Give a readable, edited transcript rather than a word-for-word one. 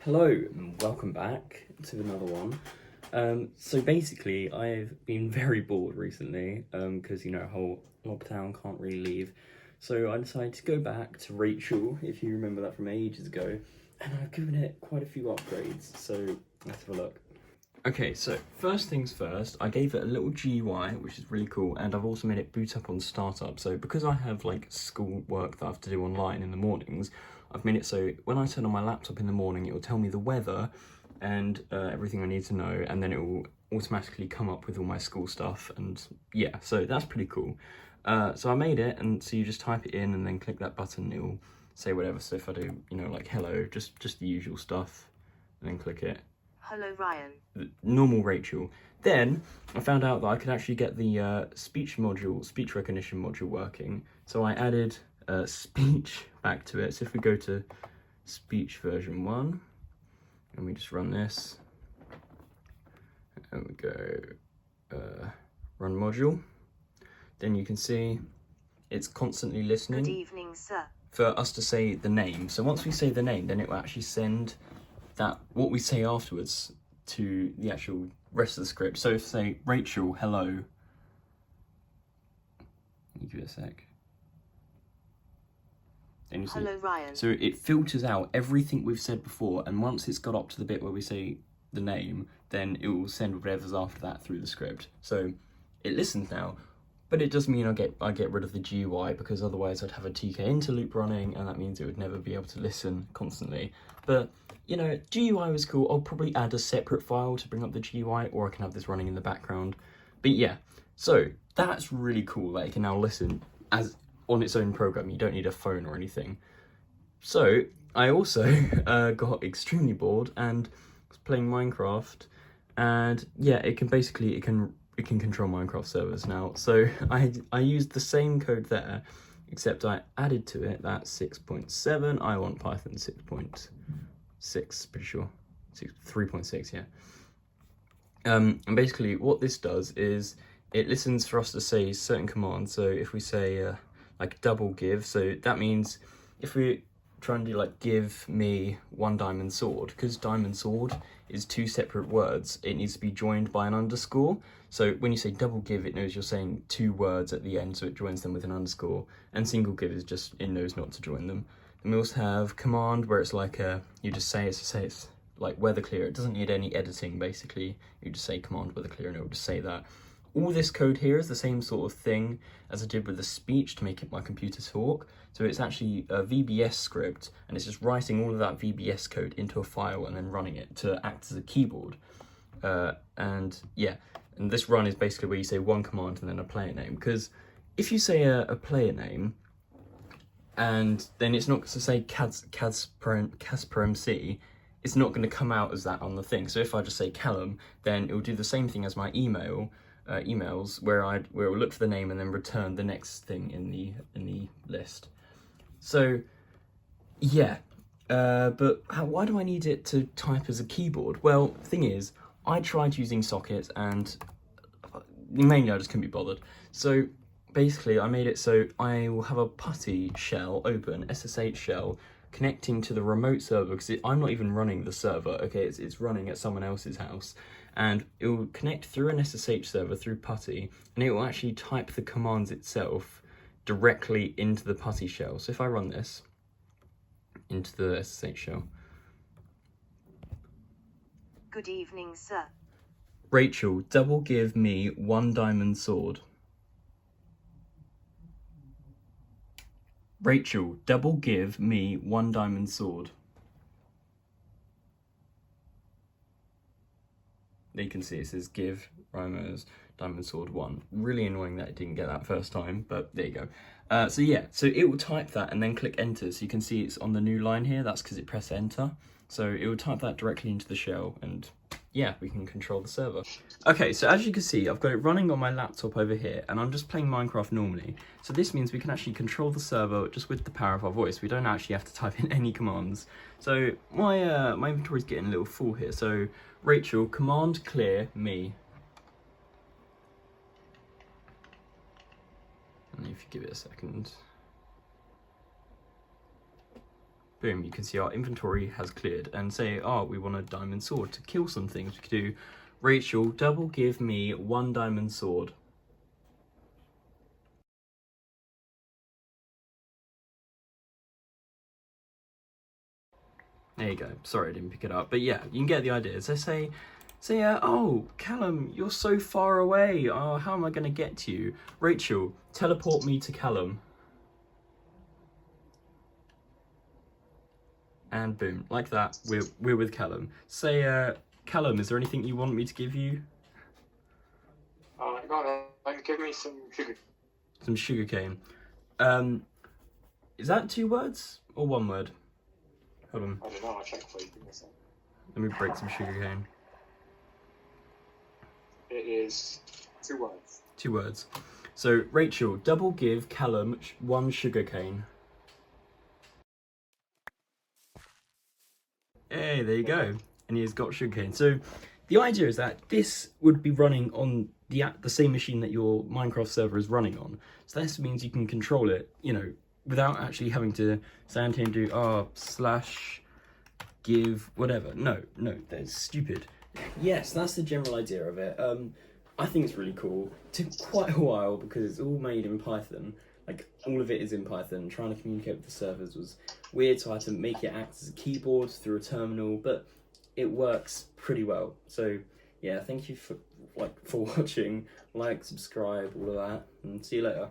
Hello and welcome back to another one. So basically, I've been very bored recently because whole lockdown, can't really leave. So I decided to go back to R.A.C.H.E.A.L, if you remember that from ages ago, and I've given it quite a few upgrades. So let's have a look. Okay, so first things first, I gave it a little GUI, which is really cool, and I've also made it boot up on startup. So because I have like school work that I have to do online in the mornings, I've made it so when I turn on my laptop in the morning, it will tell me the weather and everything I need to know, and then it will automatically come up with all my school stuff. And yeah, so that's pretty cool. So I made it, and so you just type it in and then click that button, it will say whatever. So if I do, like hello, just the usual stuff, and then click it. Hello, Ryan. Normal R.A.C.H.E.A.L. Then I found out that I could actually get the speech recognition module working. So I added speech back to it. So if we go to speech version 1, and we just run this, and we go run module, then you can see it's constantly listening. Good evening, sir. For us to say the name. So once we say the name, then it will actually send what we say afterwards to the actual rest of the script. So if say R.A.C.H.E.A.L, hello. Give it a sec. Then you see. Hello, Ryan. So it filters out everything we've said before, and once it's got up to the bit where we say the name, then it will send whatever's after that through the script. So it listens now, but it does mean I get rid of the GUI, because otherwise I'd have a TK interloop running, and that means it would never be able to listen constantly. But GUI was cool. I'll probably add a separate file to bring up the GUI, or I can have this running in the background. But yeah, so that's really cool that it can now listen as on its own program. You don't need a phone or anything. So I also got extremely bored and was playing Minecraft, and yeah, it can control Minecraft servers now. So I used the same code there, except I added to it that 6.7. I want Python 6.6, pretty sure. 3.6, yeah. And basically what this does is it listens for us to say certain commands. So if we say like double give, so that means if we try and do like give me 1 diamond sword, because diamond sword is 2 separate words, it needs to be joined by an underscore. So when you say double give, it knows you're saying 2 words at the end, so it joins them with an underscore. And single give is just, it knows not to join them. And we also have command, where it's like you just say it's like weather clear. It doesn't need any editing, basically. You just say command weather clear and it will just say that. All this code here is the same sort of thing as I did with the speech to make it my computer talk. So it's actually a VBS script, and it's just writing all of that VBS code into a file and then running it to act as a keyboard. And yeah, and this run is basically where you say one command and then a player name. Because if you say a player name, and then it's not going to say Casper MC, it's not going to come out as that on the thing. So if I just say Callum, then it will do the same thing as my emails, where it will look for the name and then return the next thing in the list. So yeah, but why do I need it to type as a keyboard? Well, the thing is, I tried using sockets, and mainly I just couldn't be bothered. So basically I made it so I will have a putty shell open, SSH shell, connecting to the remote server, because I'm not even running the server, okay, it's running at someone else's house, and it will connect through an SSH server through putty, and it will actually type the commands itself directly into the putty shell. So if I run this into the SSH shell. Good evening, sir. R.A.C.H.E.A.L, double give me 1 diamond sword. R.A.C.H.E.A.L, double give me 1 diamond sword. There you can see it says give Rimo's diamond sword 1. Really annoying that it didn't get that first time, but there you go. So yeah, so it will type that and then click enter. So you can see it's on the new line here. That's because it pressed enter. So it will type that directly into the shell, and yeah, we can control the server. Okay, so as you can see, I've got it running on my laptop over here, and I'm just playing Minecraft normally. So this means we can actually control the server just with the power of our voice. We don't actually have to type in any commands. So my inventory's getting a little full here. So R.A.C.H.E.A.L, command clear me. And if you give it a second. boom, you can see our inventory has cleared. And say, oh, we want a diamond sword to kill some things. We could do, Rachel, double give me 1 diamond sword. There you go. Sorry I didn't pick it up. But yeah, you can get the idea. So say, oh, Callum, you're so far away. Oh, how am I going to get to you? Rachel, teleport me to Callum. And boom, like that, we're with Callum. Say, Callum, is there anything you want me to give you? Give me some sugar. Some sugarcane. Is that 2 words or 1 word? Hold on. I don't know, I'll check for you. Give me a sec. Let me break some sugarcane. It is 2 words. 2 words. So, Rachel, double give Callum 1 sugarcane. Hey, there you go. And he's got sugarcane. So, the idea is that this would be running on the same machine that your Minecraft server is running on. So this means you can control it, you know, without actually having to stand here and do / give whatever. No, that's stupid. Yes, that's the general idea of it. I think it's really cool. It took quite a while because it's all made in Python. Like, all of it is in Python. Trying to communicate with the servers was weird, so I had to make it act as a keyboard through a terminal, but it works pretty well. So yeah, thank you for watching. Like, subscribe, all of that, and see you later.